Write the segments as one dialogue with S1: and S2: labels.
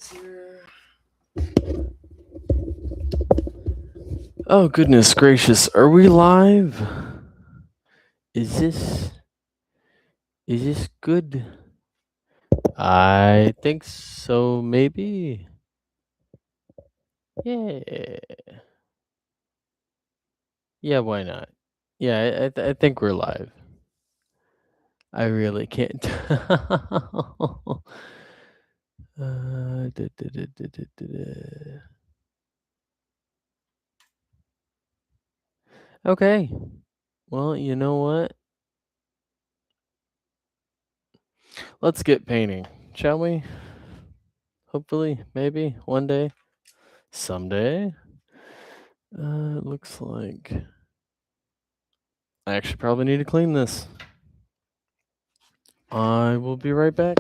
S1: Easier. Oh, goodness gracious. Are we live? Is this is this good? I think so, maybe. Yeah. Yeah, why not? Yeah, I think we're live. I really can't tell. Da. Okay. Well, you know what? Let's get painting, shall we? Hopefully, maybe one day, someday. It looks like I actually probably need to clean this. I will be right back.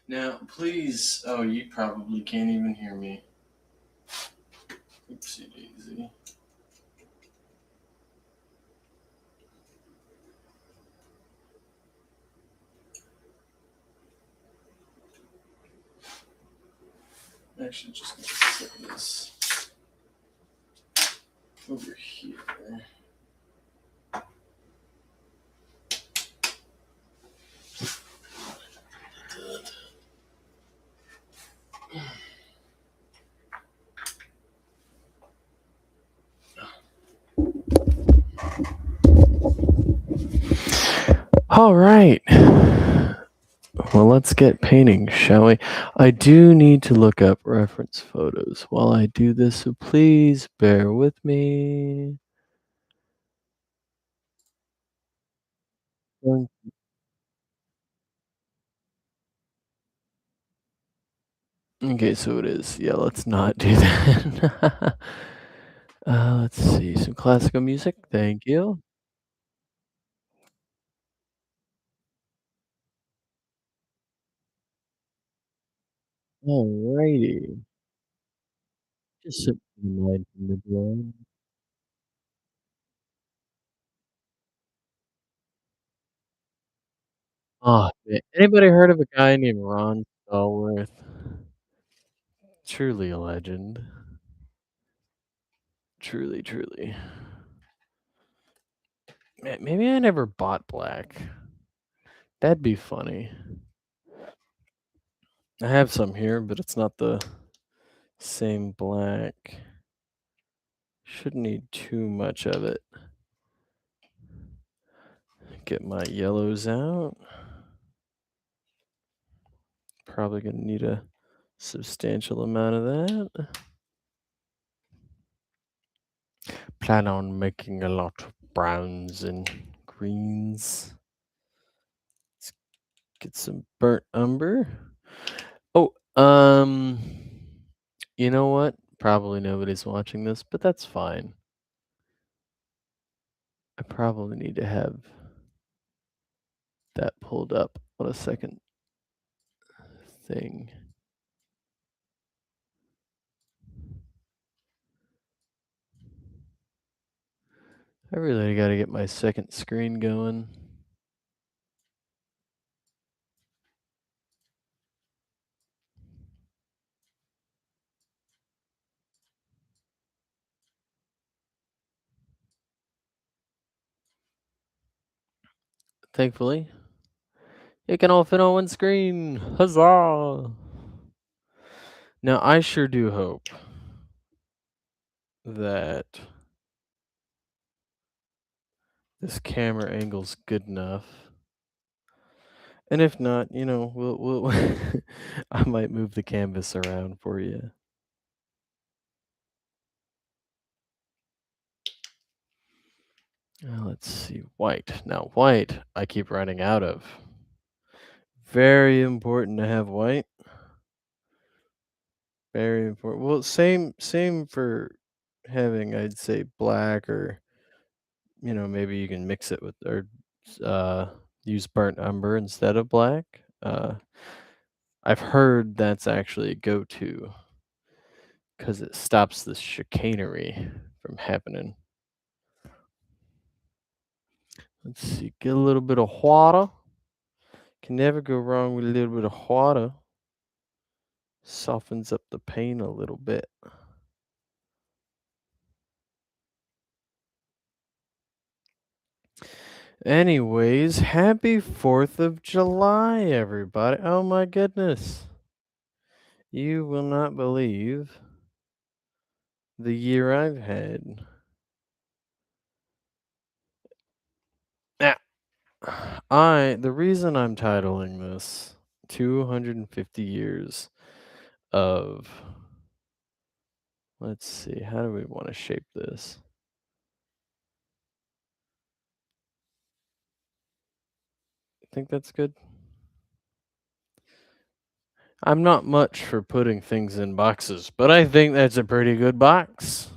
S1: Now, please. Oh, you probably can't even hear me. Oopsie daisy. Actually, just gonna set this over here. All right. Well, let's get painting, shall we? I do need to look up reference photos while I do this, so please bear with me. Okay, so it is. Yeah, let's not do that. Let's see. Some classical music. Thank you. Alrighty. Just sit in the light from the drum. Oh, man. Anybody heard of a guy named Ron Stallworth? Truly a legend. Truly, truly. Man, maybe I never bought black. That'd be funny. I have some here, but it's not the same black. Shouldn't need too much of it. Get my yellows out. Probably gonna need a substantial amount of that. Plan on making a lot of browns and greens. Let's get some burnt umber. Oh, you know what? Probably nobody's watching this, but that's fine. I probably need to have that pulled up on a second thing. I really got to get my second screen going. Thankfully, it can all fit on one screen. Huzzah! Now, I sure do hope that this camera angle's good enough. And if not, we'll I might move the canvas around for you. Let's see, white. Now, white, I keep running out of. Very important to have white. Very important. Well, same for having, I'd say, black, or maybe you can mix it with, or uh, use burnt umber instead of black. I've heard that's actually a go-to because it stops the chicanery from happening. Let's see, get a little bit of water. Can never go wrong with a little bit of water. Softens up the paint a little bit. Anyways, happy 4th of July, everybody. Oh my goodness. You will not believe the year I've had. Now, the reason I'm titling this 250 years of, let's see, how do we want to shape this? I think that's good. I'm not much for putting things in boxes, but I think that's a pretty good box.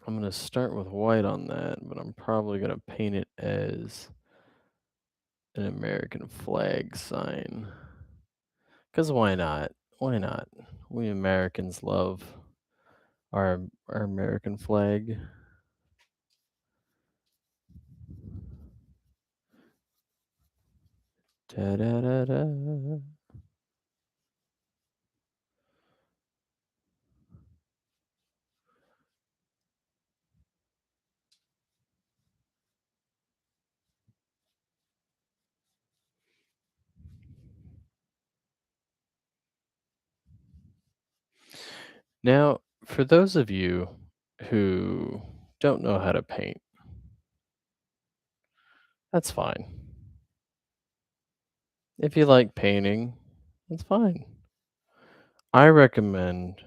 S1: I'm going to start with white on that, but I'm probably going to paint it as an American flag sign. Because why not? Why not? We Americans love our American flag. Da da da da. Now, for those of you who don't know how to paint, that's fine. If you like painting, that's fine. I recommend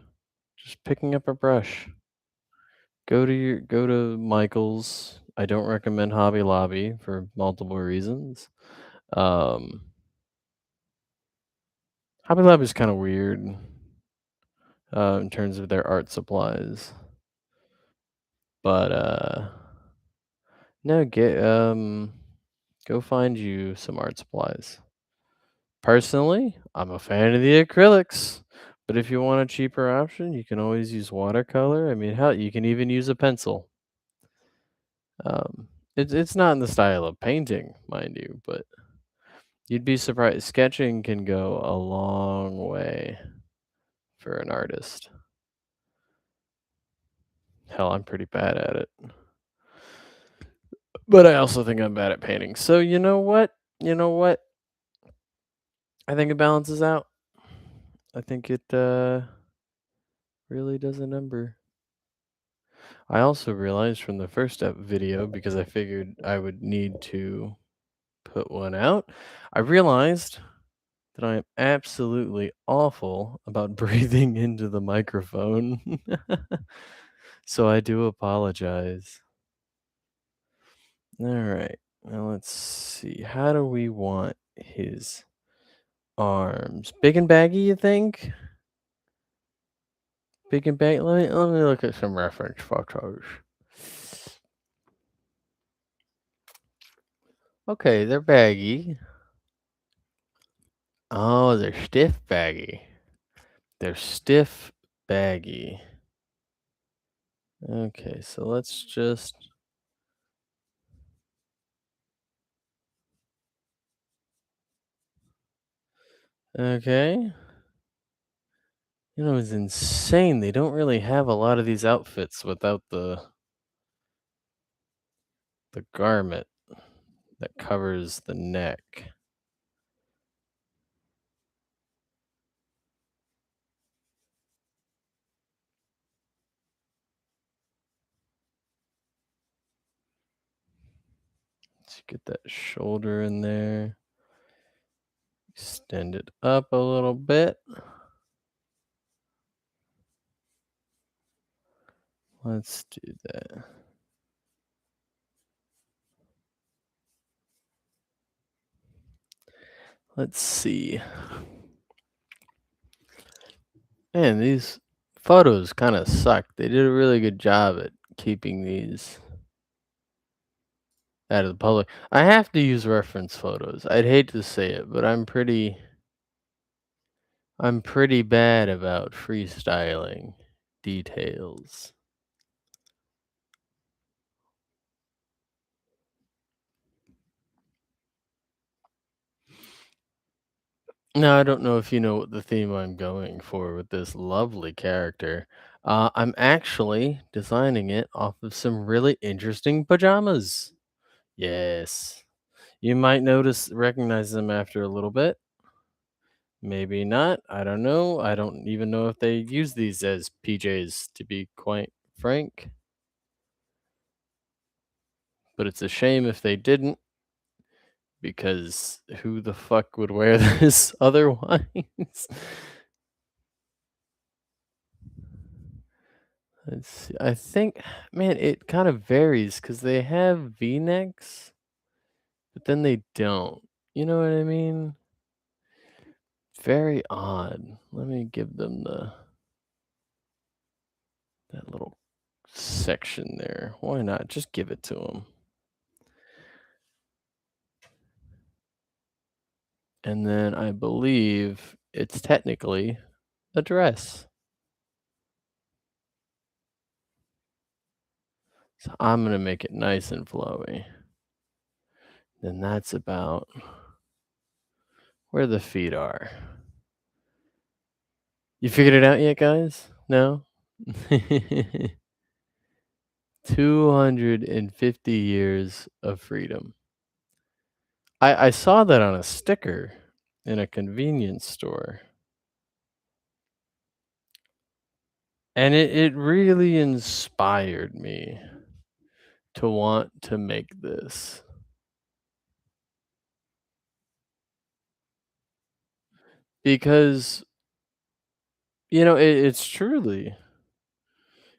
S1: just picking up a brush. Go to Michael's. I don't recommend Hobby Lobby for multiple reasons. Um, Hobby Lobby is kind of weird in terms of their art supplies, but no, go find you some art supplies. Personally, I'm a fan of the acrylics, but if you want a cheaper option, you can always use watercolor. I mean, hell, you can even use a pencil. It's not in the style of painting, mind you, but you'd be surprised. Sketching can go a long way for an artist. Hell, I'm pretty bad at it. But I also think I'm bad at painting. So you know what? You know what? I think it balances out. I think it really does a number. I also realized from the first video, because I figured I would need to put one out, I realized that I am absolutely awful about breathing into the microphone. So I do apologize. All right. Now let's see. How do we want his arms? Big and baggy, you think? Big and bag. Let me look at some reference photos. Okay, they're baggy. Oh, they're stiff baggy. They're stiff baggy. Okay, so let's just okay. It's insane. They don't really have a lot of these outfits without the garment that covers the neck. Let's get that shoulder in there. Extend it up a little bit. Let's do that. Let's see. Man, these photos kind of suck. They did a really good job at keeping these out of the public. I have to use reference photos. I'd hate to say it, but I'm pretty bad about freestyling details. Now, I don't know if you know what the theme I'm going for with this lovely character. I'm actually designing it off of some really interesting pajamas. Yes. You might recognize them after a little bit. Maybe not. I don't know. I don't even know if they use these as PJs, to be quite frank. But it's a shame if they didn't, because who the fuck would wear this otherwise? Let's see. I think, man, it kind of varies because they have V necks, but then they don't. You know what I mean? Very odd. Let me give them that little section there. Why not? Just give it to them. And then I believe it's technically a dress. So I'm gonna make it nice and flowy. Then that's about where the feet are. You figured it out yet, guys? No? 250 years of freedom. I saw that on a sticker in a convenience store, and it really inspired me to want to make this because, it's truly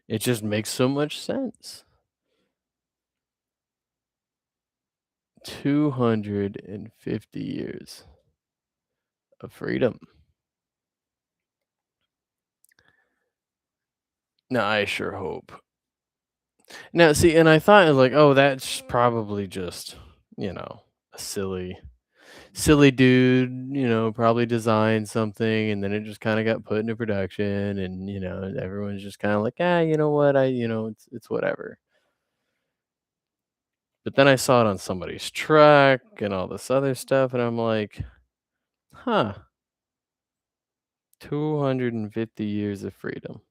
S1: it just makes so much sense. 250 years of freedom. Now, I sure hope. Now, see, and I thought like, oh, that's probably just, you know, a silly dude, probably designed something and then it just kind of got put into production and, everyone's just kind of like, ah, you know what? It's whatever. But then I saw it on somebody's truck and all this other stuff, and I'm like, huh, 250 years of freedom.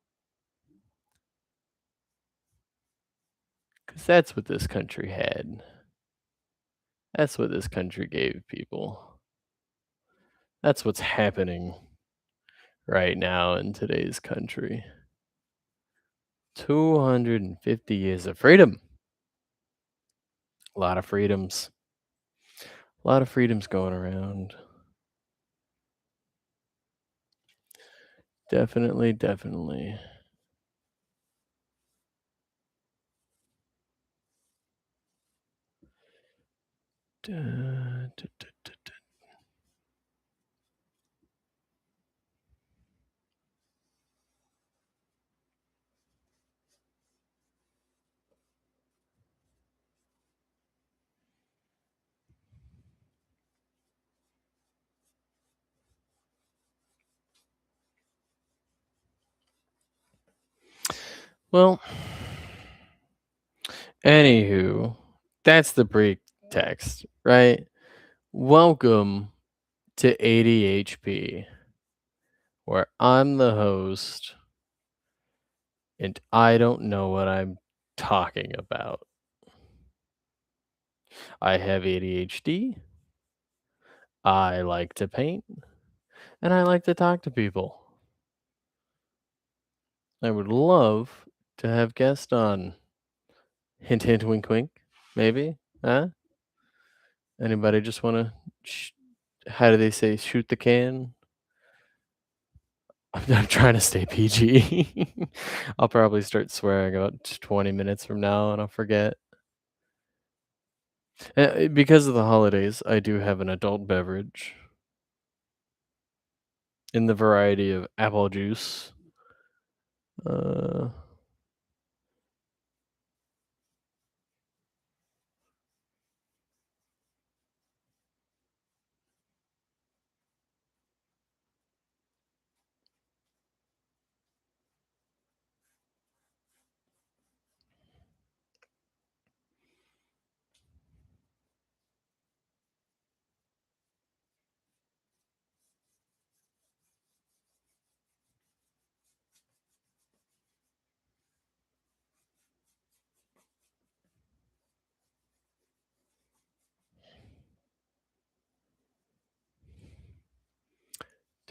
S1: Because that's what this country had. That's what this country gave people. That's what's happening right now in today's country. 250 years of freedom. A lot of freedoms. A lot of freedoms going around. Definitely, definitely. Da, da, da, da, da. Well, anywho, that's the pretext, right? Welcome to ADHP, where I'm the host and I don't know what I'm talking about. I have ADHD, I like to paint, and I like to talk to people. I would love to have guests on. Hint, hint, wink, wink. Maybe? Huh? Anybody just want to, how do they say, shoot the can? I'm trying to stay PG. I'll probably start swearing about 20 minutes from now and I'll forget. Because of the holidays, I do have an adult beverage in the variety of apple juice. Uh,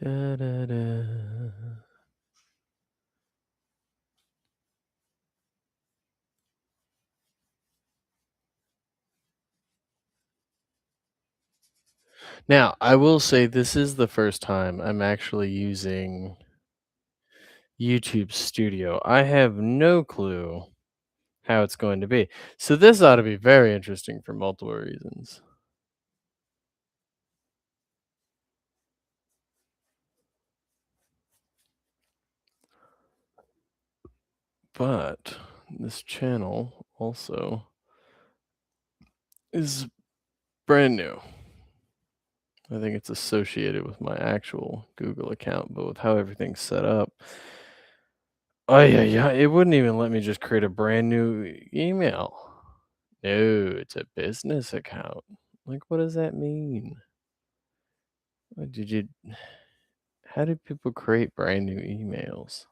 S1: da, da, da. Now, I will say this is the first time I'm actually using YouTube Studio. I have no clue how it's going to be. So this ought to be very interesting for multiple reasons. But this channel also is brand new. I think it's associated with my actual Google account, but with how everything's set up, oh yeah, it wouldn't even let me just create a brand new email. No, it's a business account. Like, what does that mean? What did you? How do people create brand new emails?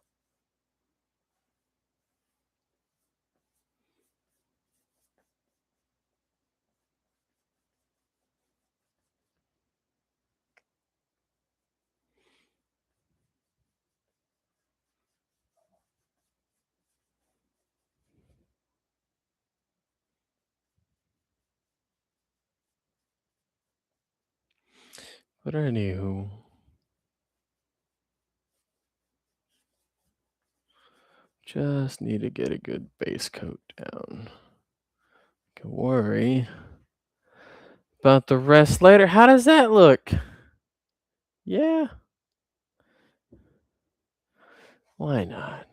S1: But anywho, just need to get a good base coat down. Can worry about the rest later. How does that look? Yeah, why not?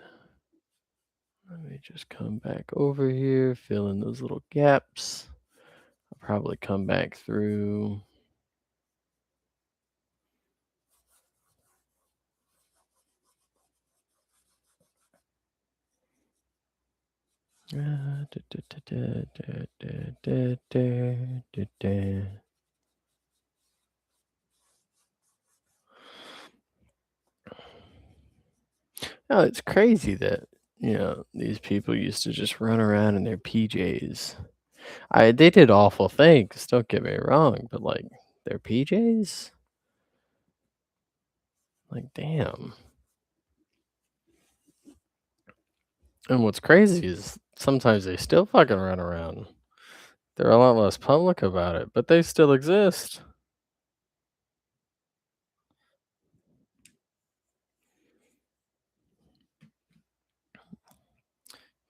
S1: Let me just come back over here, fill in those little gaps. I'll probably come back through. Da, da, da, da, da, da, da, da, da. Oh, it's crazy that, these people used to just run around in their PJs. They did awful things, don't get me wrong, but like their PJs? Like, damn. And what's crazy is sometimes they still fucking run around. They're a lot less public about it, but they still exist.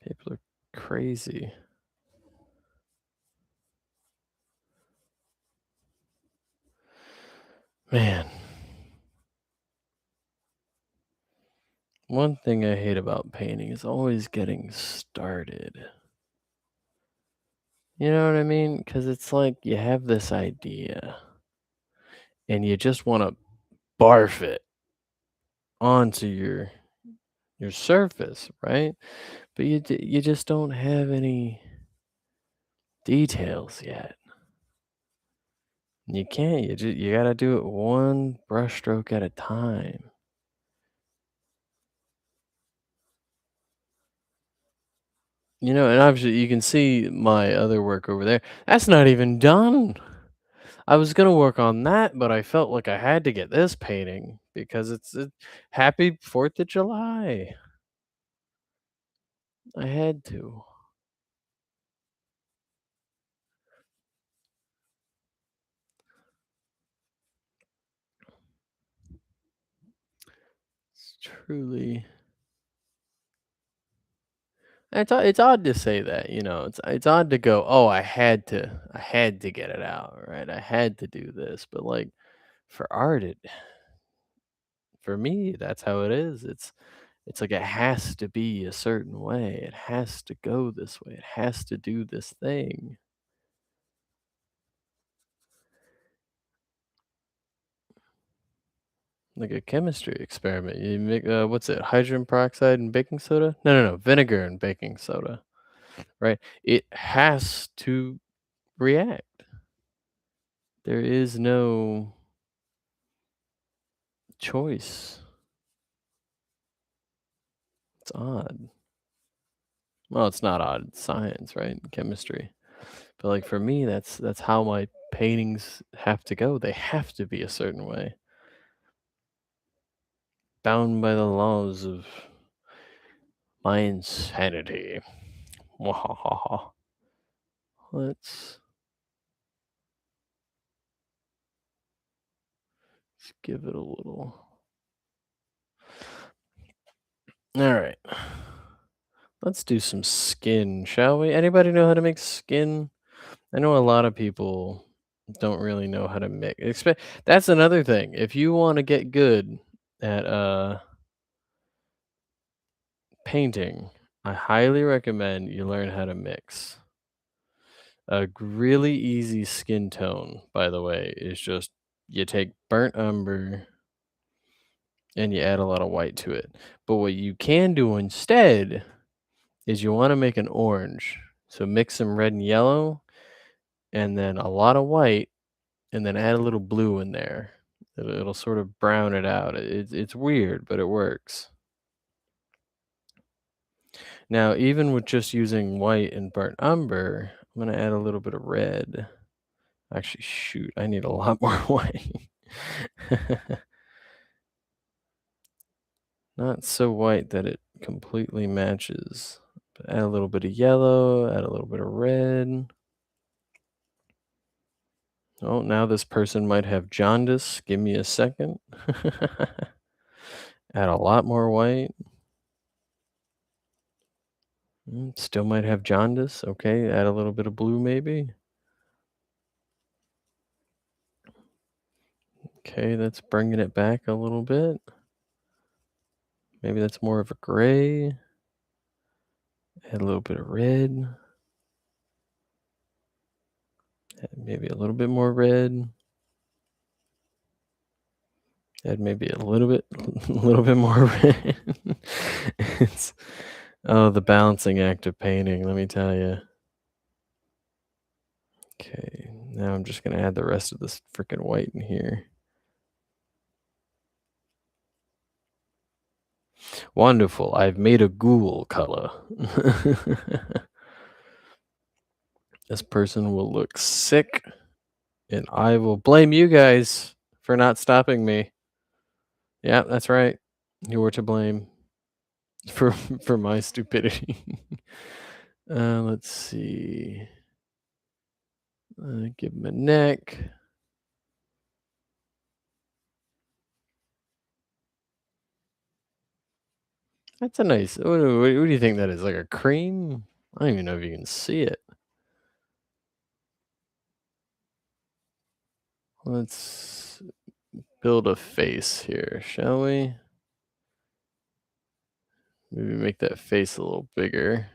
S1: People are crazy. Man, one thing I hate about painting is always getting started. You know what I mean? Because it's like you have this idea and you just want to barf it onto your surface, right? but you just don't have any details yet. You can't. You gotta do it one brushstroke at a time. And obviously you can see my other work over there. That's not even done. I was gonna work on that, but I felt like I had to get this painting because Happy 4th of July. I had to. It's truly. It's odd to say that, it's odd to go, "Oh, I had to get it out, right? I had to do this." But, like, for art, for me, that's how it is. It's like it has to be a certain way. It has to go this way. It has to do this thing. Like a chemistry experiment. You make, what's it? Hydrogen peroxide and baking soda? No, no, no, vinegar and baking soda, right? It has to react. There is no choice. It's odd. Well, it's not odd. It's science, right? Chemistry. But like for me, that's how my paintings have to go. They have to be a certain way, bound by the laws of my insanity. Mwahaha. Let's give it a little. All right. Let's do some skin, shall we? Anybody know how to make skin? I know a lot of people don't really know how to make. That's another thing. If you want to get good at painting, I highly recommend you learn how to mix. Really easy skin tone, by the way, is just you take burnt umber and you add a lot of white to it. But what you can do instead is you want to make an orange. So mix some red and yellow and then a lot of white and then add a little blue in there. It'll sort of brown it out. It's weird, but it works. Now, even with just using white and burnt umber, I'm going to add a little bit of red. Actually, shoot, I need a lot more white. Not so white that it completely matches. But add a little bit of yellow, add a little bit of red. Oh, now this person might have jaundice. Give me a second. Add a lot more white. Still might have jaundice. Okay, add a little bit of blue maybe. Okay, that's bringing it back a little bit. Maybe that's more of a gray. Add a little bit of red. Add maybe a little bit more red. Add maybe a little bit, a little bit more red. It's the balancing act of painting. Let me tell you. Okay, now I'm just gonna add the rest of this freaking white in here. Wonderful. I've made a ghoul color. This person will look sick, and I will blame you guys for not stopping me. Yeah, that's right. You were to blame for for my stupidity. Let's see. Give him a neck. That's a nice. What do you think that is? Like a cream? I don't even know if you can see it. Let's build a face here, shall we? Maybe make that face a little bigger.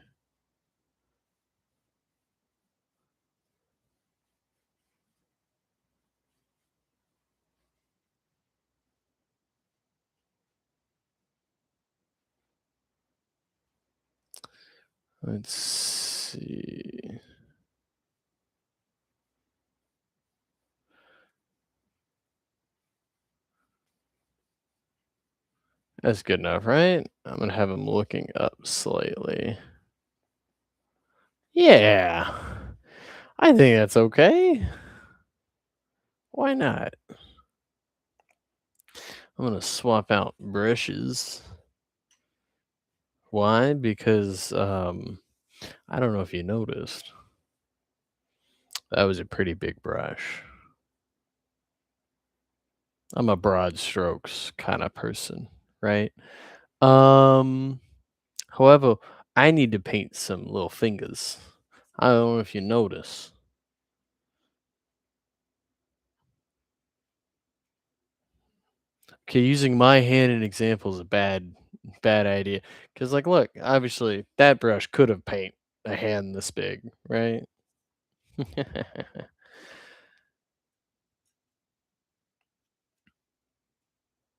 S1: Let's see. That's good enough, right? I'm gonna have him looking up slightly. Yeah, I think that's okay. Why not? I'm gonna swap out brushes. Why? Because I don't know if you noticed. That was a pretty big brush. I'm a broad strokes kind of person, right? Um, However, I need to paint some little fingers. I don't know if you notice. Okay, using my hand in example is a bad idea. Cause like, look, obviously that brush could have paint a hand this big, right?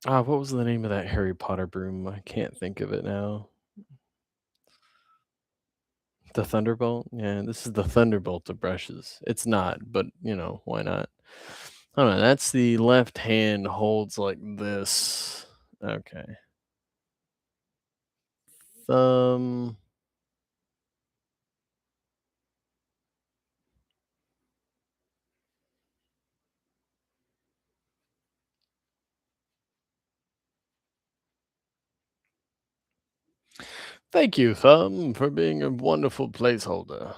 S1: Ah, what was the name of that Harry Potter broom? I can't think of it now. The Thunderbolt? Yeah, this is the Thunderbolt of brushes. It's not, but why not? I don't know. That's the left hand holds like this. Okay. Thumb. Thank you, Thumb, for being a wonderful placeholder.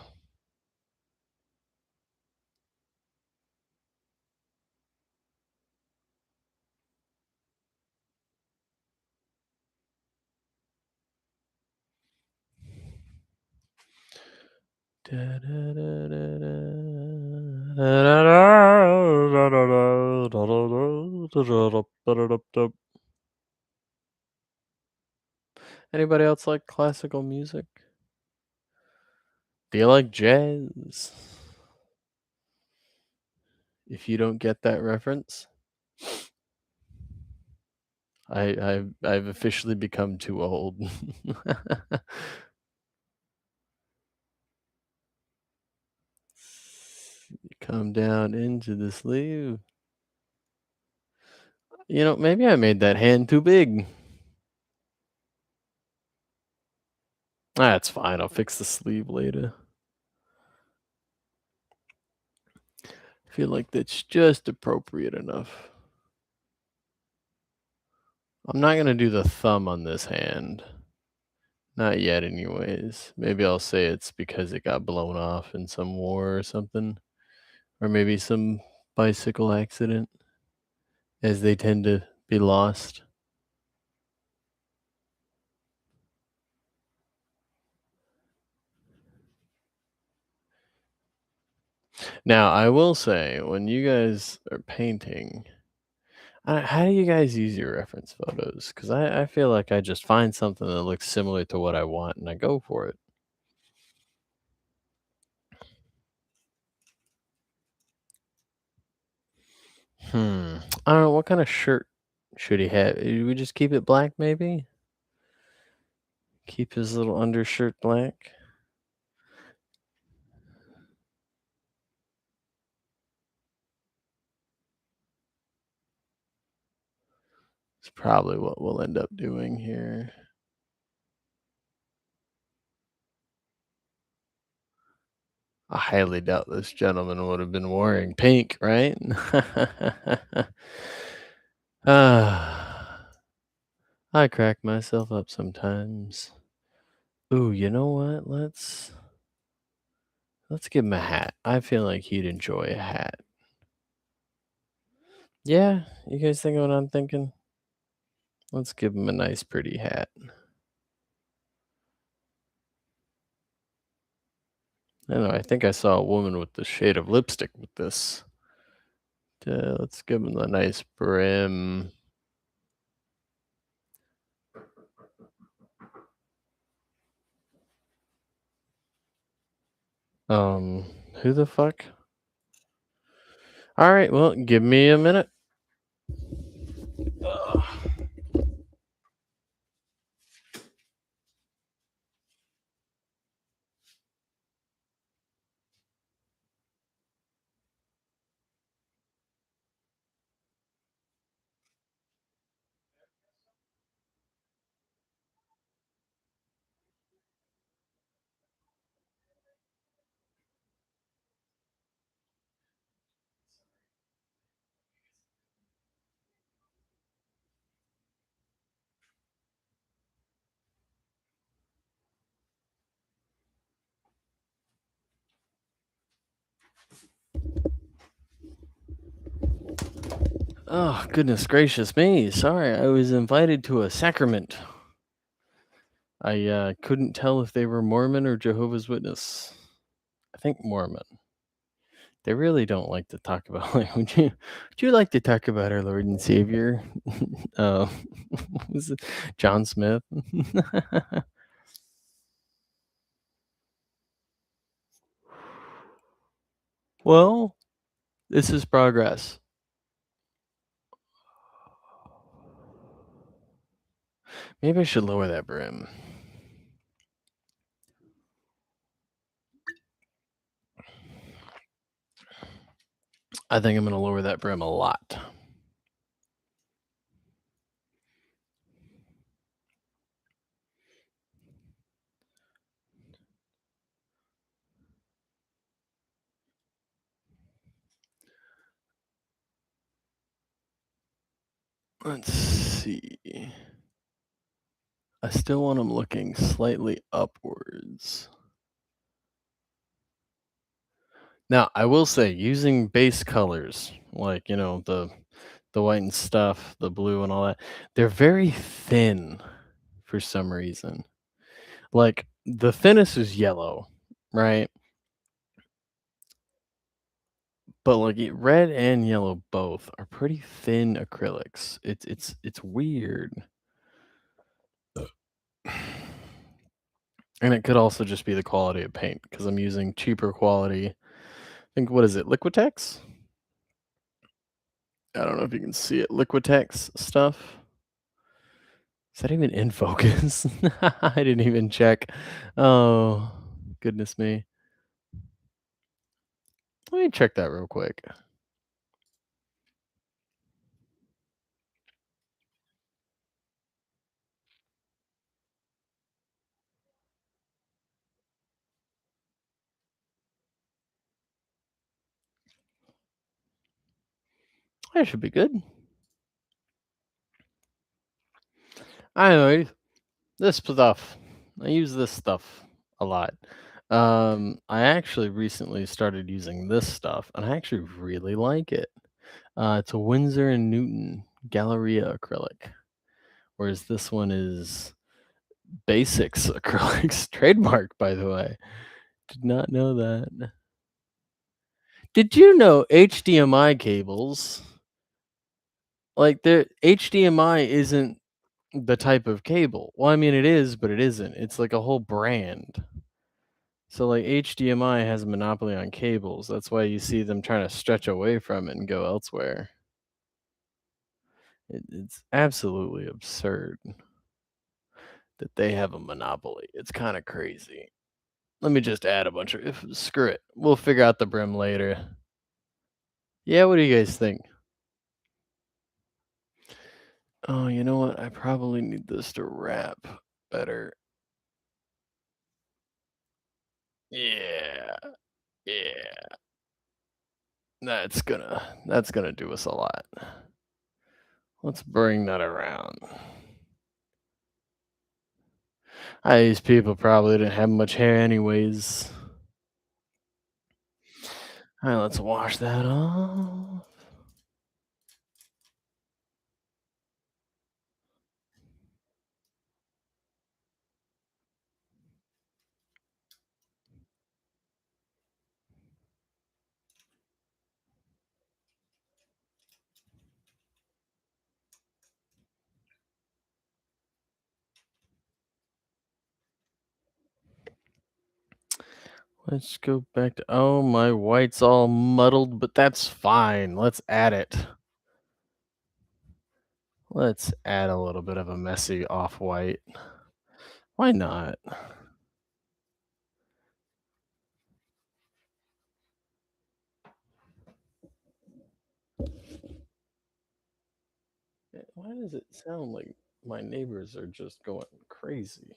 S1: Anybody else like classical music? Do you like jazz? If you don't get that reference, I've officially become too old. Come down into the sleeve. Maybe I made that hand too big. That's fine. I'll fix the sleeve later. I feel like that's just appropriate enough. I'm not going to do the thumb on this hand. Not yet, anyways. Maybe I'll say it's because it got blown off in some war or something. Or maybe some bicycle accident, as they tend to be lost. Now, I will say, when you guys are painting, how do you guys use your reference photos? Because I feel like I just find something that looks similar to what I want and I go for it. I don't know. What kind of shirt should he have? We just keep it black, maybe? Keep his little undershirt black? It's probably what we'll end up doing here. I highly doubt this gentleman would have been wearing pink, right? Ah, I crack myself up sometimes. Ooh, you know what? Let's give him a hat. I feel like he'd enjoy a hat. Yeah, you guys think what I'm thinking? Let's give him a nice, pretty hat. I don't know. I think I saw a woman with the shade of lipstick with this. Let's give him a nice brim. Who the fuck? All right, well, give me a minute. Ugh. Oh, goodness gracious me. Sorry, I was invited to a sacrament. I couldn't tell if they were Mormon or Jehovah's Witness. I think Mormon. They really don't like to talk about like would you like to talk about our Lord and Savior? uh what was it? John Smith. Well, this is progress. Maybe I should lower that brim. I think I'm gonna lower that brim a lot. Let's see. I still want them looking slightly upwards. Now, I will say using base colors, like, the white and stuff, the blue and all that, they're very thin for some reason. Like, the thinnest is yellow, right? But, like, red and yellow both are pretty thin acrylics. It's weird. And it could also just be the quality of paint because 'cause I'm using cheaper quality. I think what is it, Liquitex? I don't know if you can see it. Liquitex stuff. Is that even in focus? I didn't even check. Oh, goodness me. Let me check that real quick. That should be good. Anyways, this stuff. I use this stuff a lot. I actually recently started using this stuff, and I actually really like it. It's a Winsor and Newton Galleria acrylic, whereas this one is Basics acrylics trademark, by the way. Did not know that. Did you know HDMI cables, like the HDMI isn't the type of cable. Well, I mean it is, but it isn't. It's like a whole brand. So like HDMI has a monopoly on cables. That's why you see them trying to stretch away from it and go elsewhere. It's absolutely absurd that they have a monopoly. It's kind of crazy. Let me just add a bunch of screw it. We'll figure out the brim later. Yeah, what do you guys think? Oh, you know what? I probably need this to wrap better. Yeah. Yeah. That's gonna do us a lot. Let's bring that around. These people probably didn't have much hair anyways. Alright, let's wash that off. Let's go back to oh, my white's all muddled, but that's fine. Let's add it. Let's add a little bit of a messy off-white. Why not? Why does it sound like my neighbors are just going crazy?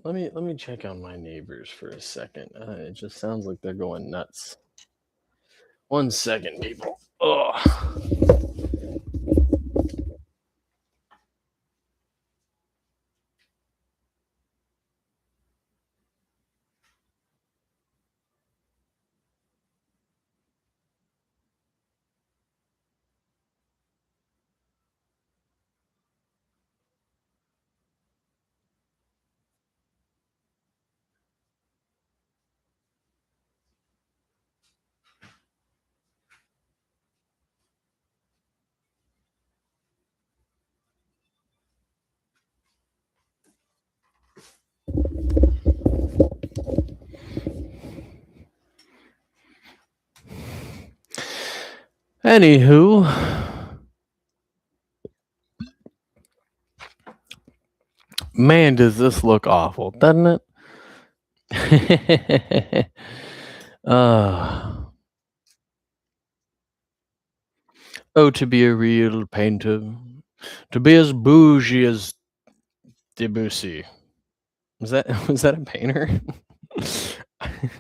S1: Let me check on my neighbors for a second. It just sounds like they're going nuts. 1 second, people. Oh, Anywho, man, does this look awful, doesn't it? uh, oh, to be a real painter, to be as bougie as Debussy. Was that a painter?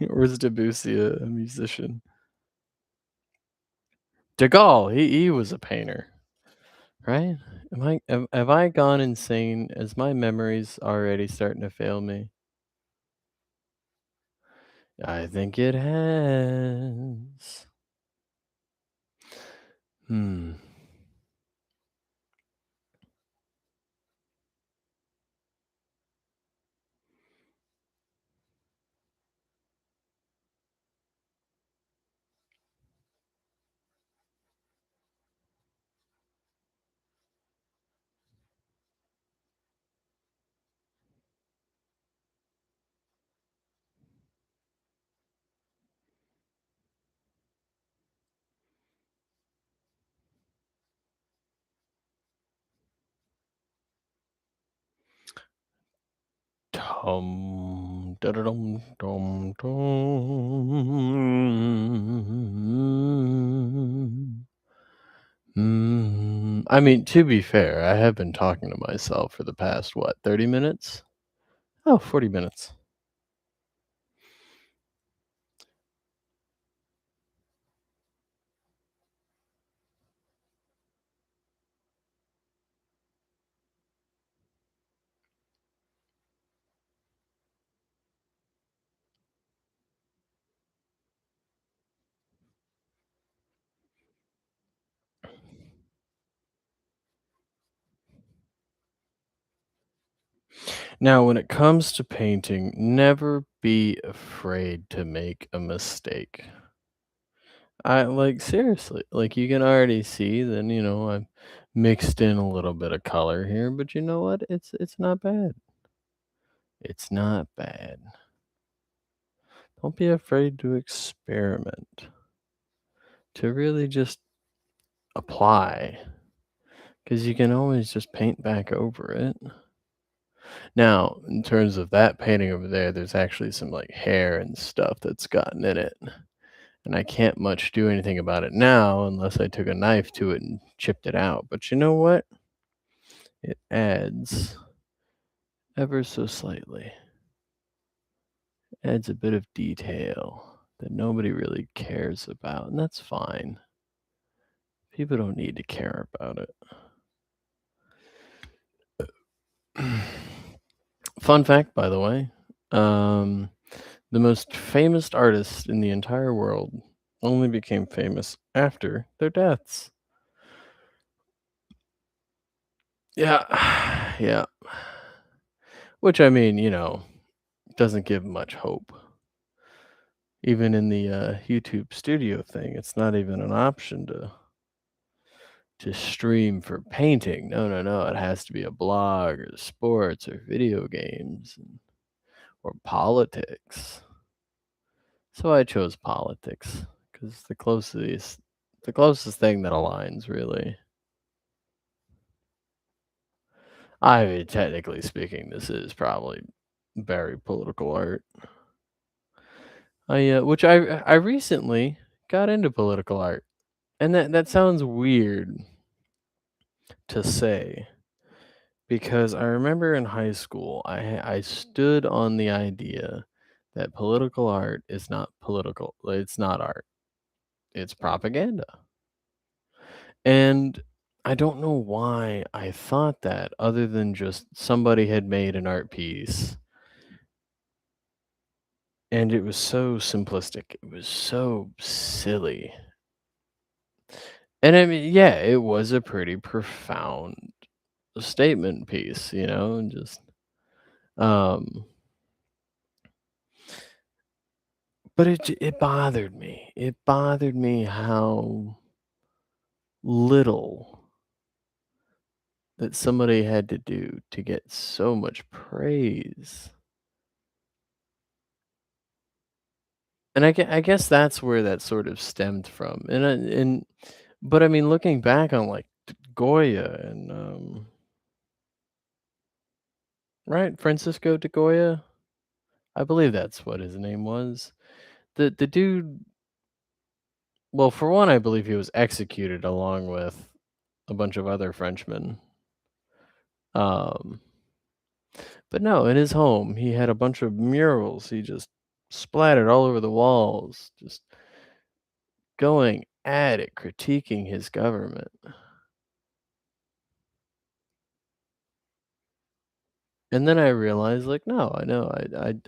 S1: Or was Debussy a musician? De Gaulle, he was a painter, right? Have I gone insane? Is my memories already starting to fail me? I think it has. Hmm. Dum, da-da-dum, dum, dum. I mean, to be fair, I have been talking to myself for the past, what, 30 minutes? Oh, 40 minutes. Now, when it comes to painting, never be afraid to make a mistake. I like seriously, like you can already see then, I've mixed in a little bit of color here, but you know what? It's not bad. It's not bad. Don't be afraid to experiment, to really just apply, because you can always just paint back over it. Now, in terms of that painting over there, there's actually some like hair and stuff that's gotten in it. And I can't much do anything about it now unless I took a knife to it and chipped it out. But you know what? It adds ever so slightly, adds a bit of detail that nobody really cares about. And that's fine. People don't need to care about it. Fun fact, by the way, um, the most famous artist in the entire world only became famous after their deaths. Yeah, yeah. Which I mean, doesn't give much hope. Even in the YouTube studio thing, it's not even an option to stream for painting. No, no, no. It has to be a blog or sports or video games or politics. So I chose politics because the closest thing that aligns really. I mean, technically speaking, this is probably very political art. Which I recently got into political art, and that sounds weird to say because I remember in high school I stood on the idea that political art is not political. It's not art. It's propaganda. And I don't know why I thought that other than just somebody had made an art piece and it was so simplistic. It was so silly. And I mean, yeah, it was a pretty profound statement piece, and just um but it bothered me. It bothered me how little that somebody had to do to get so much praise. And I guess that's where that sort of stemmed from. And But I mean, looking back on like Goya and right, Francisco de Goya, I believe that's what his name was. The dude, well, for one, I believe he was executed along with a bunch of other Frenchmen. Um, but no, in his home, he had a bunch of murals. He just splattered all over the walls, just going at it, critiquing his government. And then I realized, like, no, I know,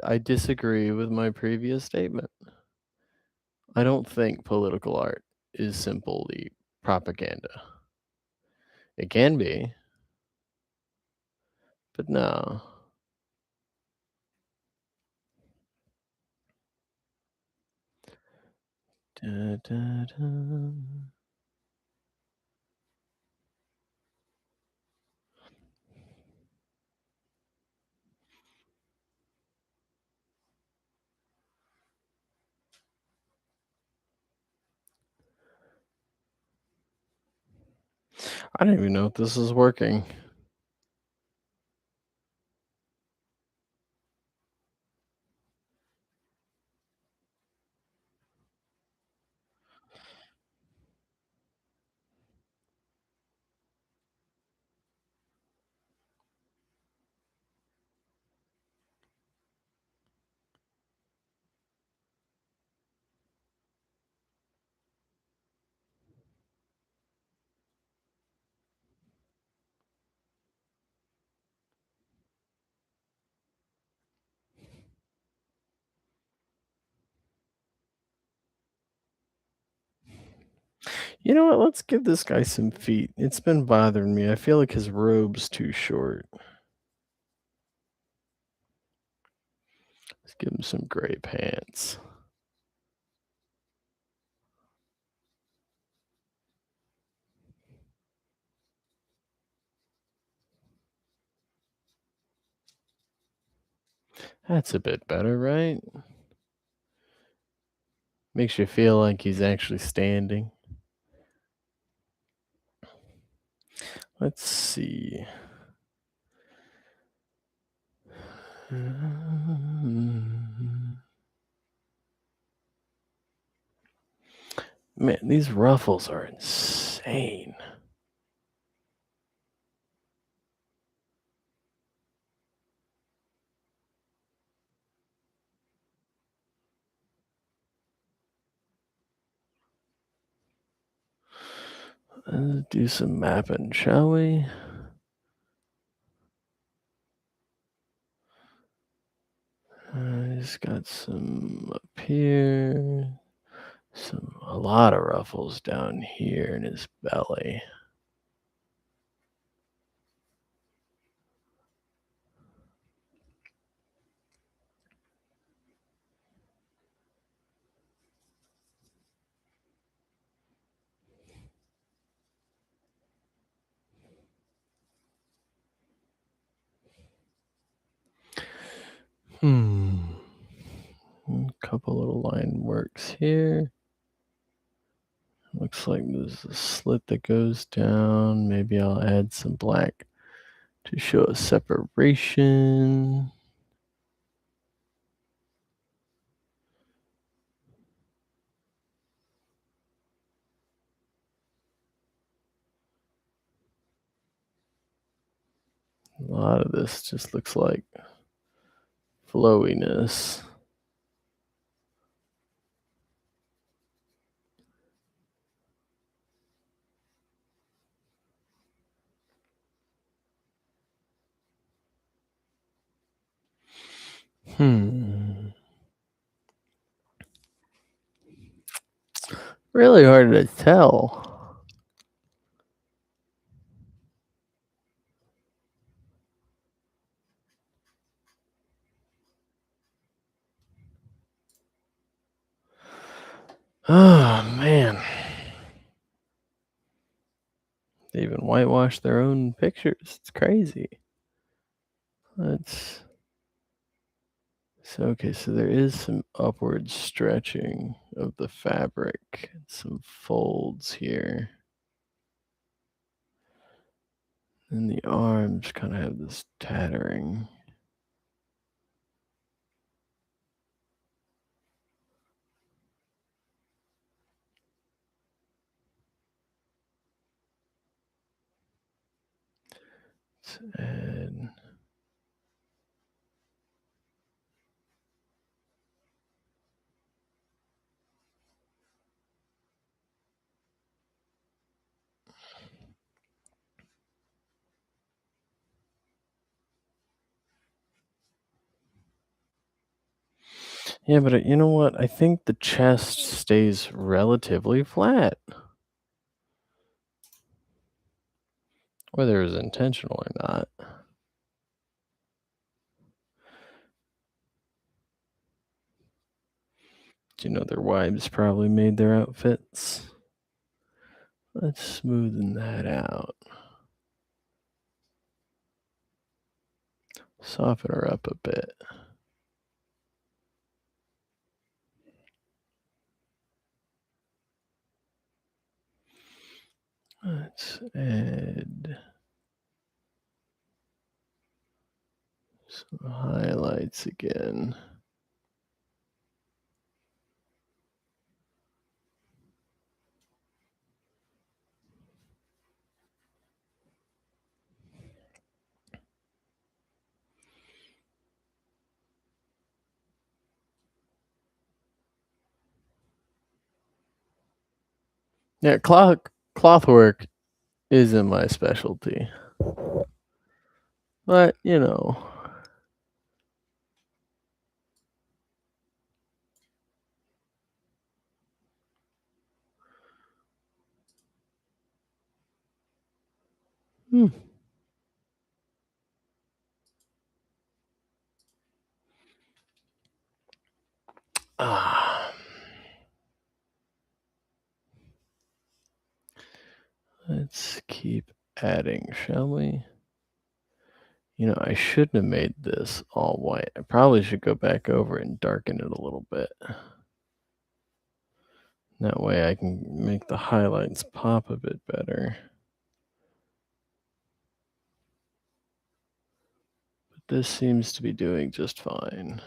S1: I disagree with my previous statement. I don't think political art is simply propaganda. It can be, but no. Da, da, da. I don't even know if this is working. You know what? Let's give this guy some feet. It's been bothering me. I feel like his robe's too short. Let's give him some gray pants. That's a bit better, right? Makes you feel like he's actually standing. Let's see. Man, these ruffles are insane. Let's do some mapping, shall we? He's got some up here. A lot of ruffles down here in his belly. Hmm. A couple little line works here. Looks like there's a slit that goes down. Maybe I'll add some black to show a separation. A lot of this just looks like flowiness. Hmm. Really hard to tell. Oh man. They even whitewash their own pictures. It's crazy. Let's okay, so there is some upward stretching of the fabric, some folds here. And the arms kind of have this tattering. Let's add. Yeah, but you know what? I think the chest stays relatively flat, whether it was intentional or not. Do you know their wives probably made their outfits? Let's smoothen that out. Soften her up a bit. Let's add some highlights again. Yeah, cloth work isn't my specialty, but hmm. Ah, let's keep adding, shall we? I shouldn't have made this all white. I probably should go back over and darken it a little bit. That way I can make the highlights pop a bit better. But this seems to be doing just fine.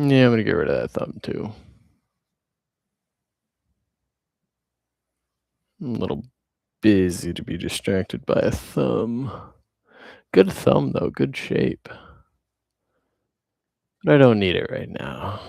S1: Yeah, I'm gonna get rid of that thumb too. I'm a little busy to be distracted by a thumb. Good thumb though, good shape. But I don't need it right now.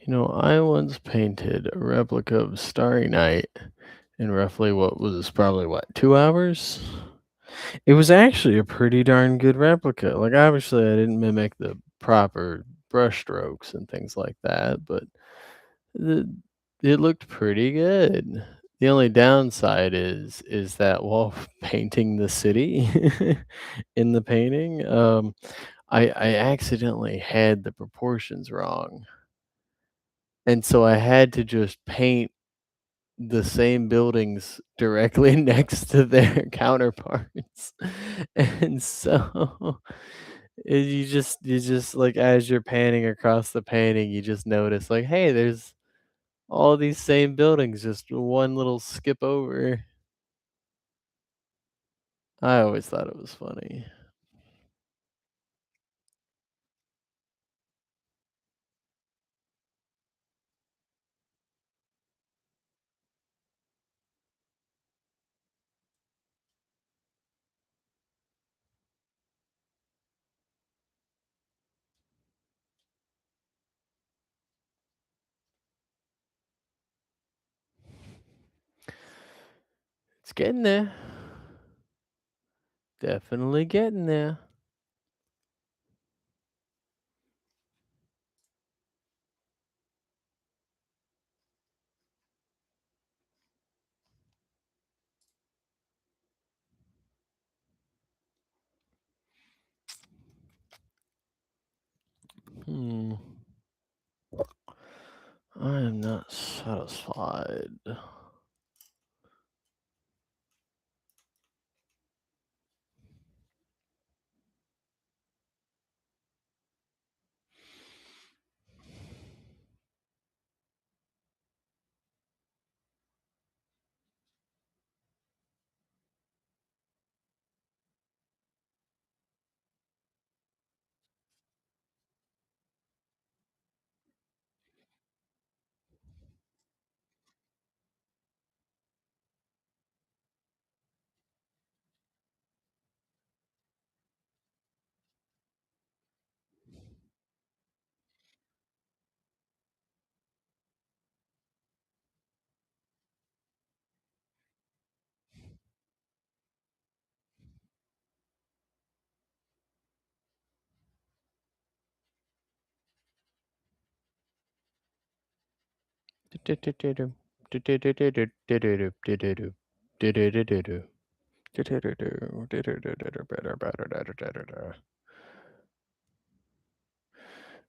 S1: I once painted a replica of Starry Night in roughly what was probably 2 hours? It was actually a pretty darn good replica. Like, obviously, I didn't mimic the proper brush strokes and things like that, but the it looked pretty good. The only downside is that while painting the city in the painting, I accidentally had the proportions wrong, and so I had to just paint the same buildings directly next to their counterparts. And so, you just like, as you're panning across the painting, you just notice, like, "Hey, there's all these same buildings, just one little skip over." I always thought it was funny. It's getting there. Definitely getting there. Hmm. I am not satisfied.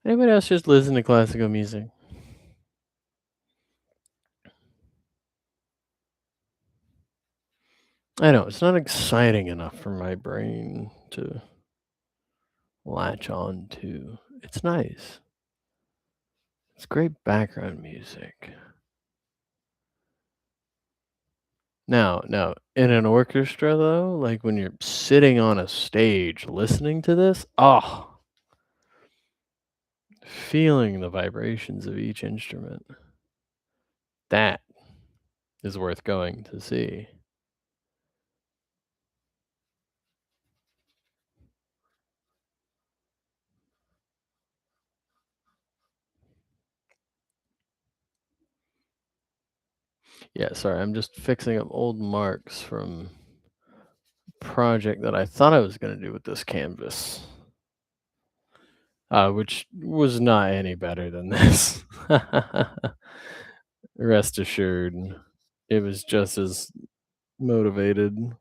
S1: Anybody else just listen to classical music? I know, it's not exciting enough for my brain to latch on to. It's nice. It's great background music. Now, in an orchestra though, like when you're sitting on a stage listening to this, oh, feeling the vibrations of each instrument, that is worth going to see. Yeah, sorry, I'm just fixing up old marks from project that I thought I was gonna do with this canvas, which was not any better than this. Rest assured, it was just as motivated.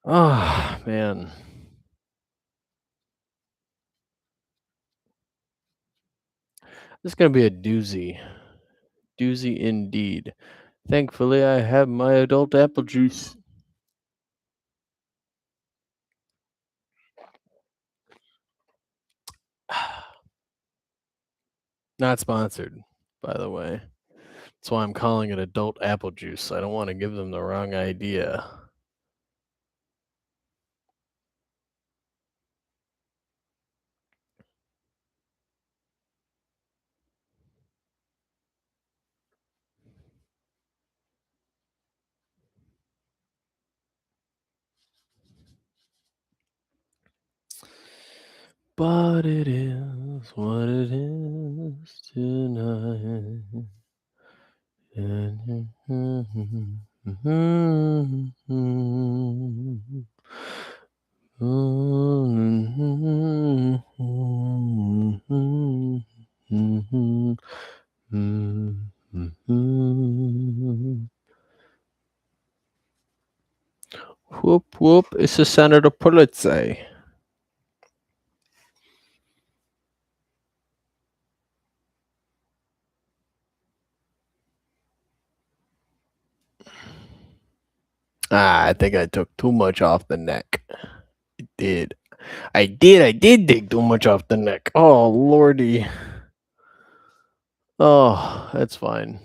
S1: Oh, man. This is gonna be a doozy. Doozy indeed. Thankfully, I have my adult apple juice. Not sponsored, by the way. That's why I'm calling it adult apple juice. I don't wanna give them the wrong idea. but it is what it is tonight. Whoop whoop! It's a Senator Pulitzer. I think I took too much off the neck. I did. I did take too much off the neck. Oh, lordy. Oh, that's fine.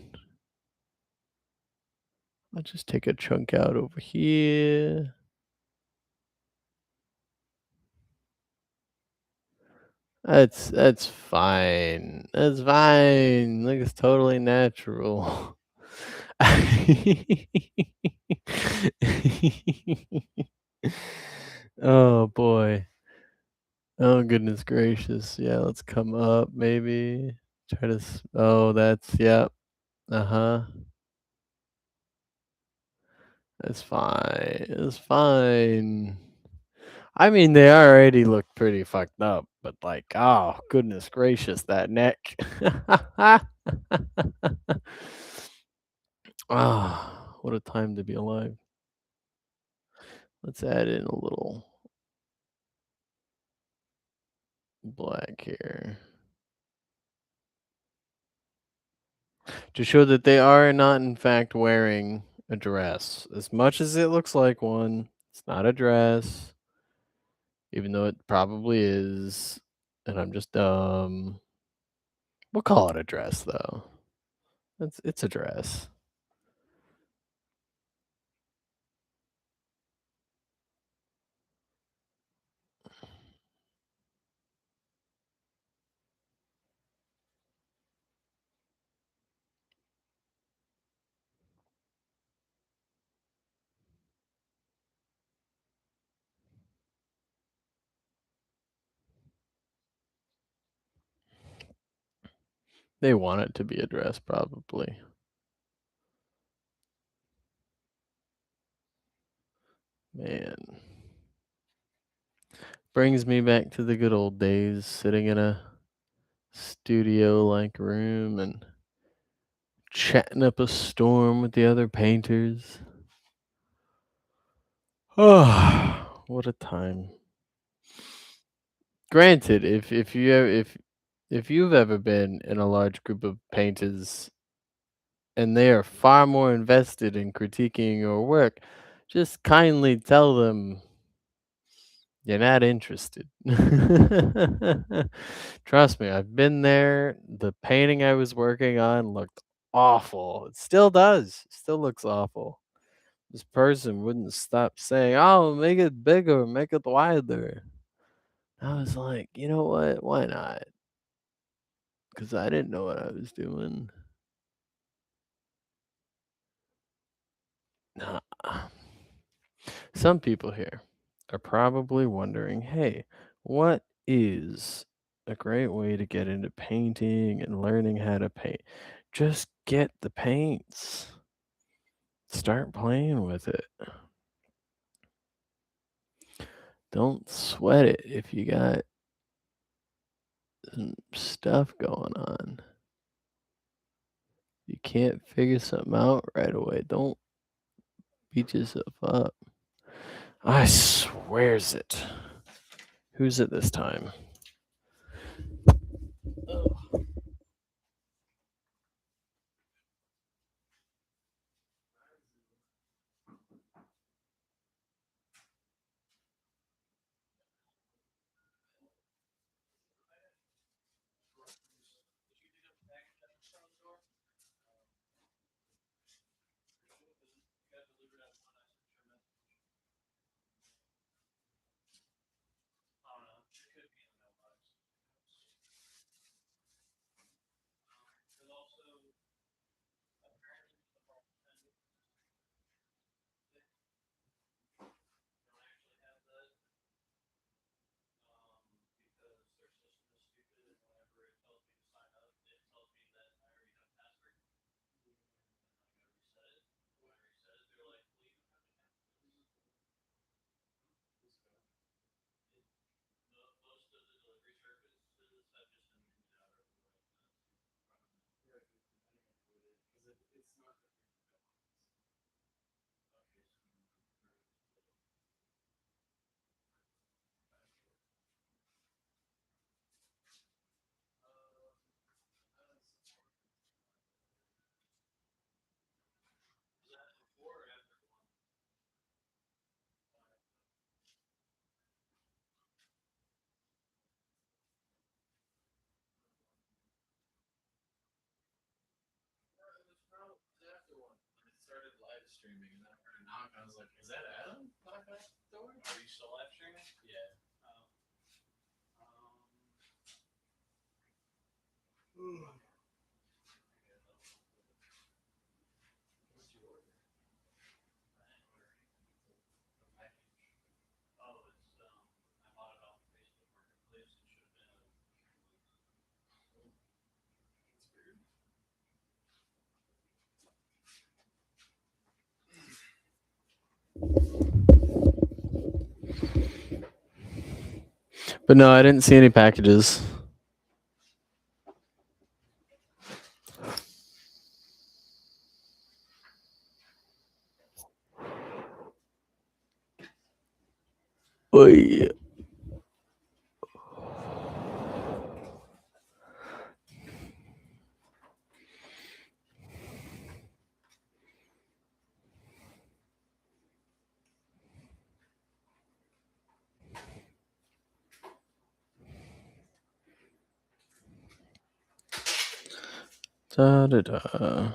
S1: I'll just take a chunk out over here. That's fine. That's fine. Looks totally natural. Oh boy. Oh goodness gracious. Yeah, let's come up maybe. Try to oh, that's yeah. Uh-huh. That's fine. It's fine. I mean, they already look pretty fucked up, but like, oh goodness gracious, that neck. Ah, what a time to be alive. Let's add in a little black here to show that they are not, in fact, wearing a dress. As much as it looks like one, it's not a dress, even though it probably is. And I'm just dumb. We'll call it a dress, though. It's a dress. They want it to be a dress, probably. Man. Brings me back to the good old days, sitting in a studio-like room and chatting up a storm with the other painters. Oh, what a time. Granted, if you've ever been in a large group of painters and they are far more invested in critiquing your work, just kindly tell them you're not interested. Trust me, I've been there. The painting I was working on looked awful. It still does. It still looks awful. This person wouldn't stop saying, "Oh, make it bigger, make it wider." I was like, "You know what? Why not?" Because I didn't know what I was doing. Nah. Some people here are probably wondering, hey, what is a great way to get into painting and learning how to paint? Just get the paints. Start playing with it. Don't sweat it if you got some stuff going on. You can't figure something out right away. Don't beat yourself up. I swears it. Who's it this time? But no, I didn't see any packages. Oy. Da da da.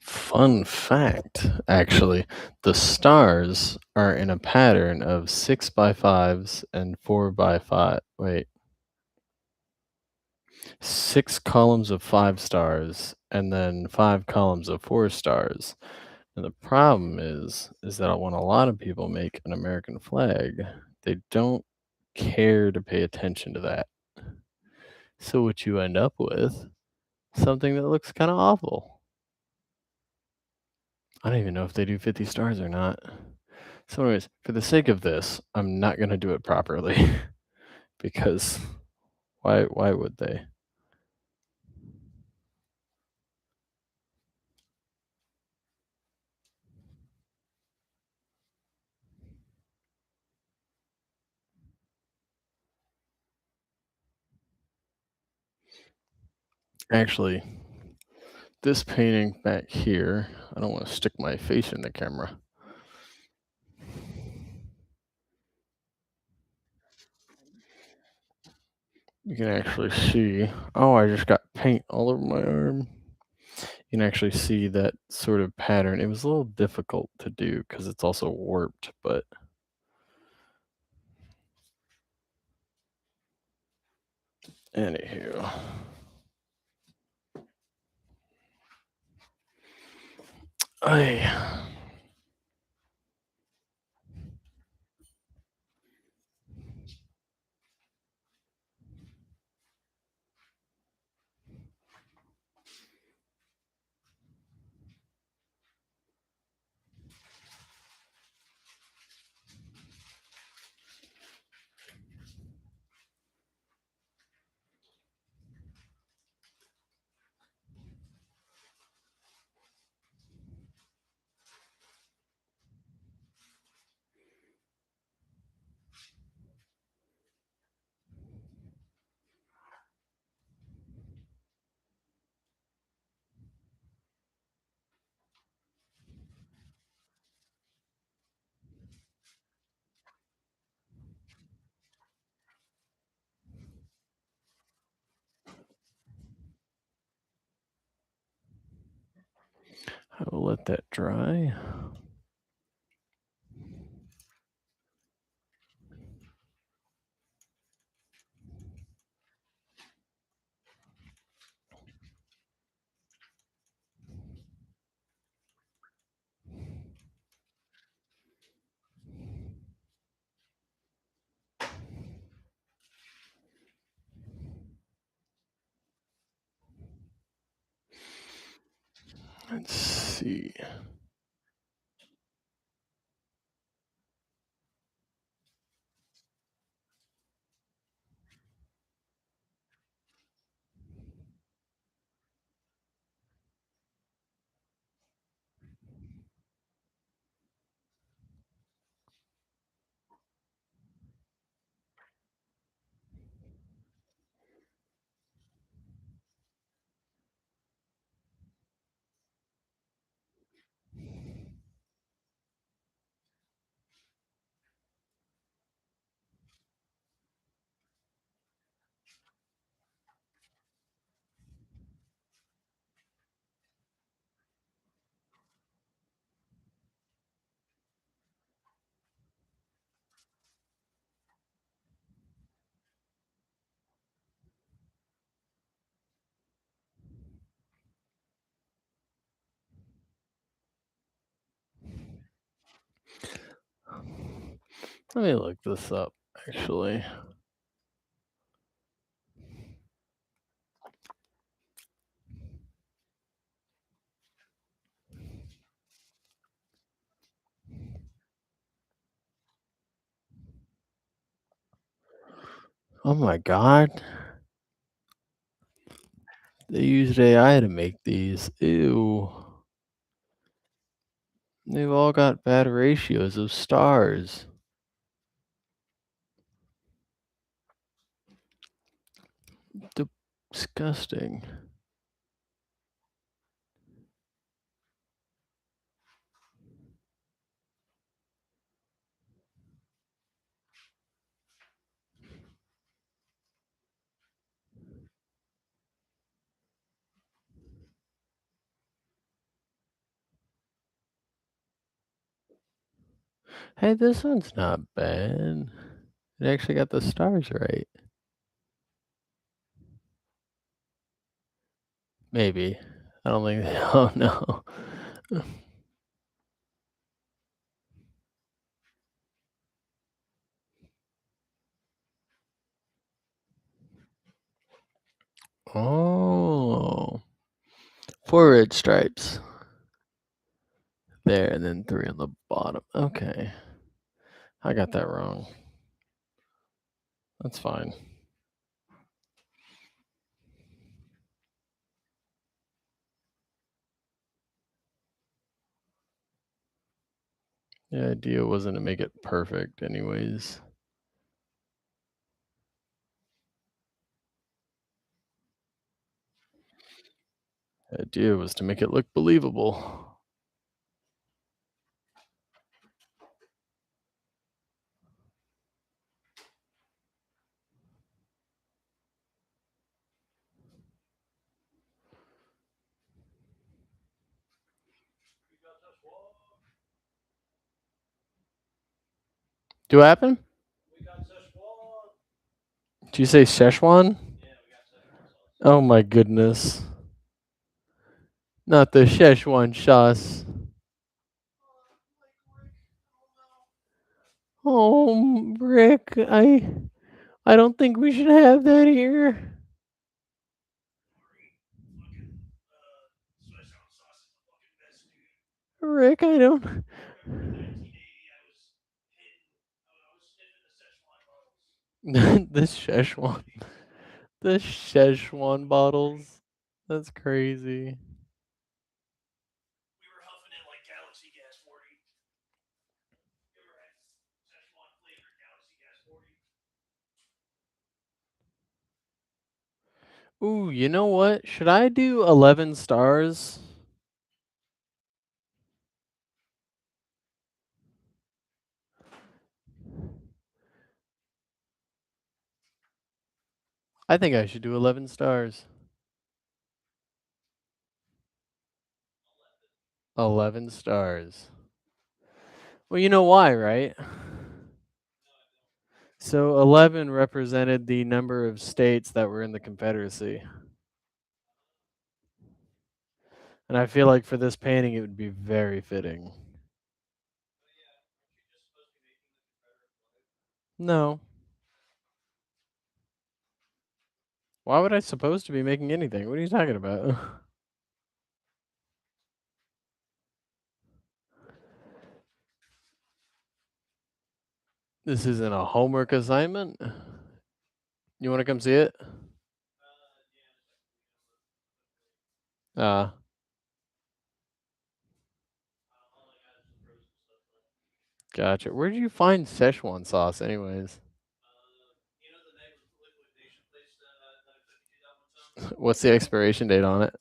S1: Fun fact, actually, the stars are in a pattern of 6x5s and 4x5. Wait, 6 columns of 5 stars and then 5 columns of 4 stars. And the problem is that when a lot of people make an American flag, they don't care to pay attention to that. So what you end up with, something that looks kind of awful. I don't even know if they do 50 stars or not. So anyways, for the sake of this, I'm not going to do it properly because why would they? Actually, this painting back here, I don't want to stick my face in the camera. You can actually see, oh, I just got paint all over my arm. You can actually see that sort of pattern. It was a little difficult to do because it's also warped, but anywho. I will let that dry. Let's see. Let me look this up, actually. Oh my god. They used AI to make these. Ew. They've all got bad ratios of stars. Disgusting. Hey, this one's not bad. It actually got the stars right. Maybe. I don't think. Oh no. Oh. Four red stripes. There, and then three on the bottom. Okay. I got that wrong. That's fine. The idea wasn't to make it perfect, anyways. The idea was to make it look believable. Do what happen? Did you say Szechuan? Oh my goodness. Not the Szechuan sauce. Oh, Rick, I don't think we should have that here. Rick, I don't. The Szechuan, the Szechuan bottles. That's crazy. Ooh, you know what? Should I do 11 stars? I think I should do 11 stars. 11 stars. Well, you know why, right? So 11 represented the number of states that were in the Confederacy. And I feel like for this painting, it would be very fitting. No. Why would I supposed to be making anything? What are you talking about? This isn't a homework assignment? You want to come see it? Ah, gotcha. Where did you find Szechuan sauce, anyways? What's the expiration date on it?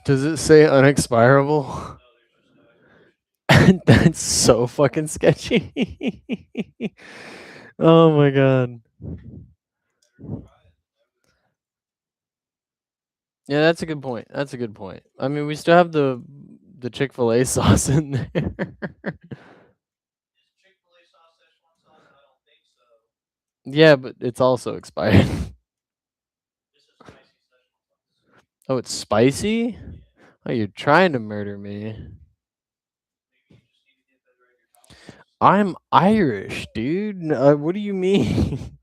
S1: Does it say unexpirable? That's so fucking sketchy. Oh my god. Yeah, that's a good point. That's a good point. I mean, we still have the Chick-fil-A sauce in there. Yeah, but it's also expired. Oh, it's spicy? Oh, you're trying to murder me. I'm Irish, dude. What do you mean?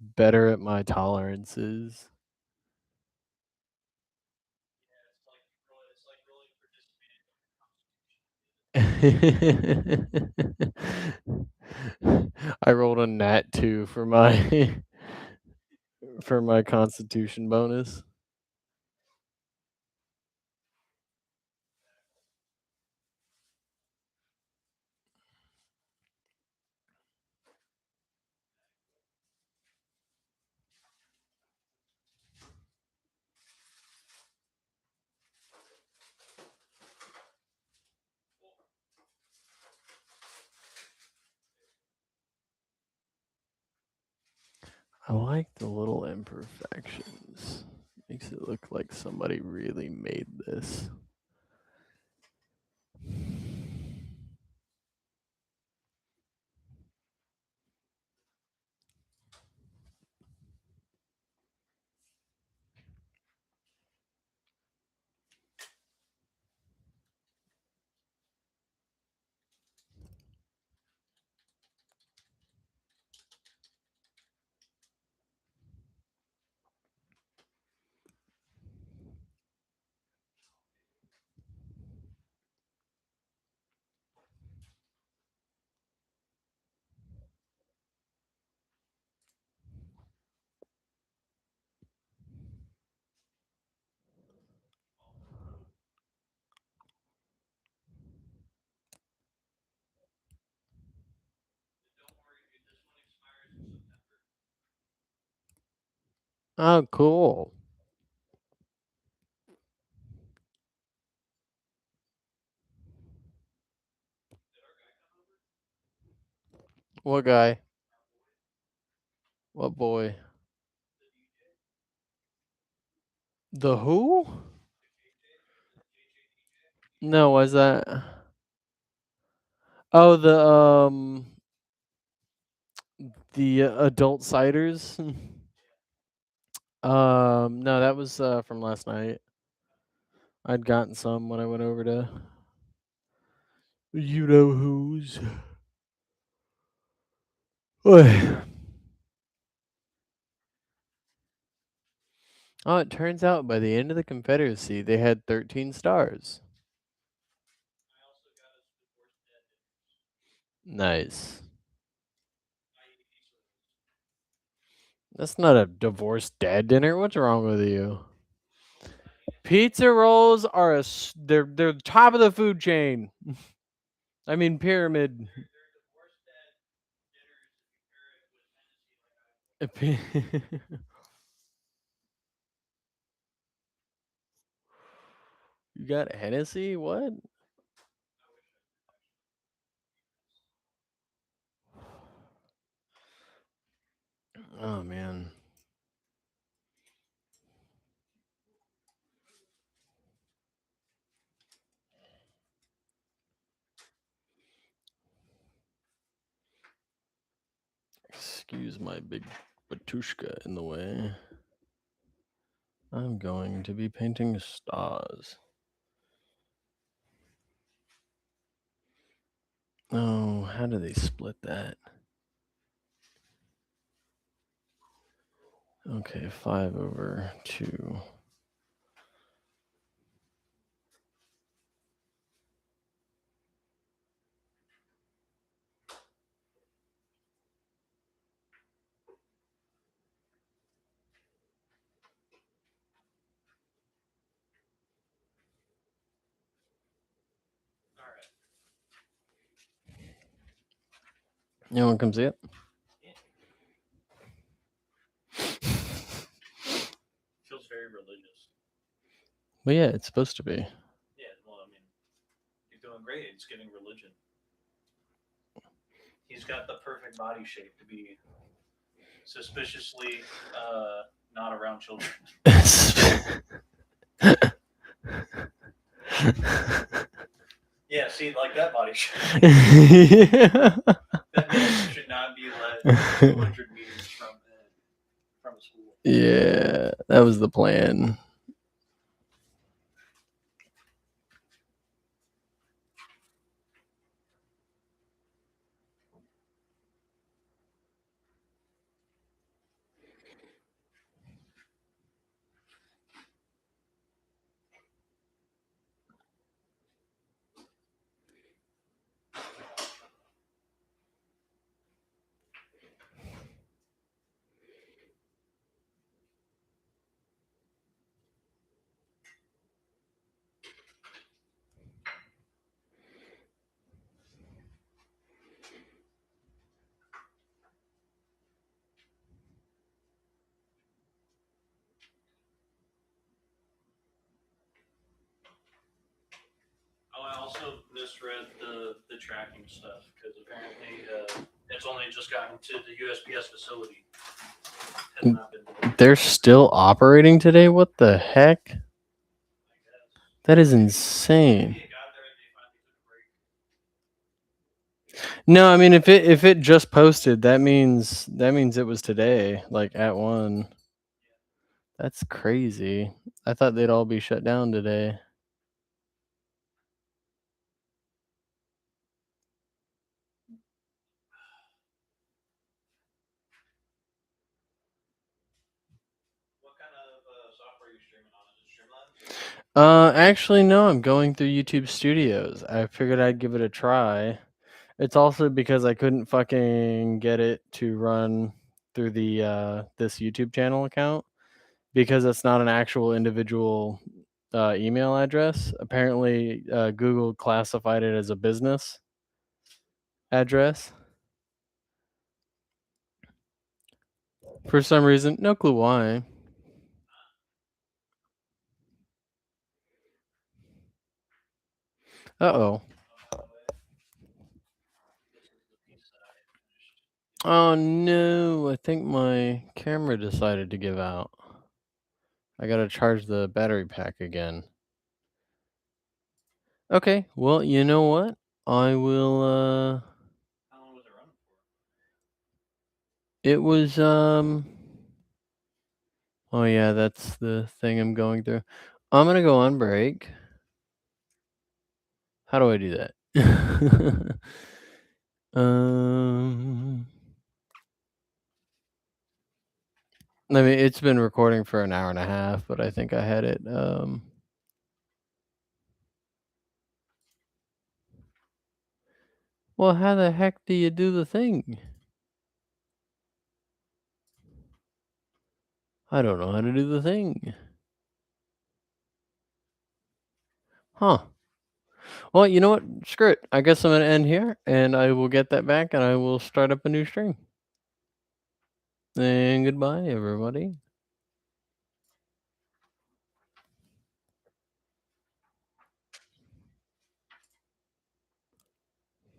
S1: Better at my tolerances. I rolled a nat 2 for my for my constitution bonus. I like the little imperfections. Makes it look like somebody really made this. Oh, cool. What guy? What boy? The who? No, was that? Oh, the adult ciders. No, that was from last night. I'd gotten some when I went over to you know who's. Oy. Oh, it turns out by the end of the Confederacy, they had 13 stars. Nice. That's not a divorced dad dinner. What's wrong with you? Pizza rolls are they're top of the food chain. I mean pyramid. You got Hennessy? What? Oh man. Excuse my big batushka in the way. I'm going to be painting stars. Oh, how do they split that? Okay, 5/2. Anyone come see it?
S2: Feels very religious.
S1: Well, yeah, it's supposed to be.
S2: Yeah, well, I mean, he's doing great. He's giving religion. He's got the perfect body shape to be suspiciously not around children. Yeah, see, like that body shape. That man should not be led 200 meters from a school.
S1: Yeah, that was the plan.
S2: Oh, I also misread the tracking stuff because apparently it's only just gotten to the USPS facility. Has not been delivered.
S1: They're still operating today? What the heck?
S2: I guess.
S1: That is
S2: Maybe
S1: insane.
S2: it got there and they finally took a break.
S1: No, I mean if it just posted, that means it was today, like at 1. That's crazy. I thought they'd all be shut down today.
S2: What kind of software are you streaming on? Is it Streamlabs?
S1: Actually no, I'm going through YouTube Studios. I figured I'd give it a try. It's also because I couldn't fucking get it to run through the this YouTube channel account because it's not an actual individual email address. Apparently, Google classified it as a business address for some reason. No clue why. Uh-oh.
S2: This is the piece that I finished.
S1: Oh no, I think my camera decided to give out. I gotta charge the battery pack again. Okay, well, you know what? I will,
S2: How long was it running for?
S1: it was, oh yeah, that's the thing I'm going through. I'm gonna go on break. How do I do that? um, I mean, it's been recording for an hour and a half, but I think I had it, well, how the heck do you do the thing? I don't know how to do the thing. Huh. Well, you know what? Screw it. I guess I'm gonna end here, and I will get that back, and I will start up a new stream. And goodbye, everybody.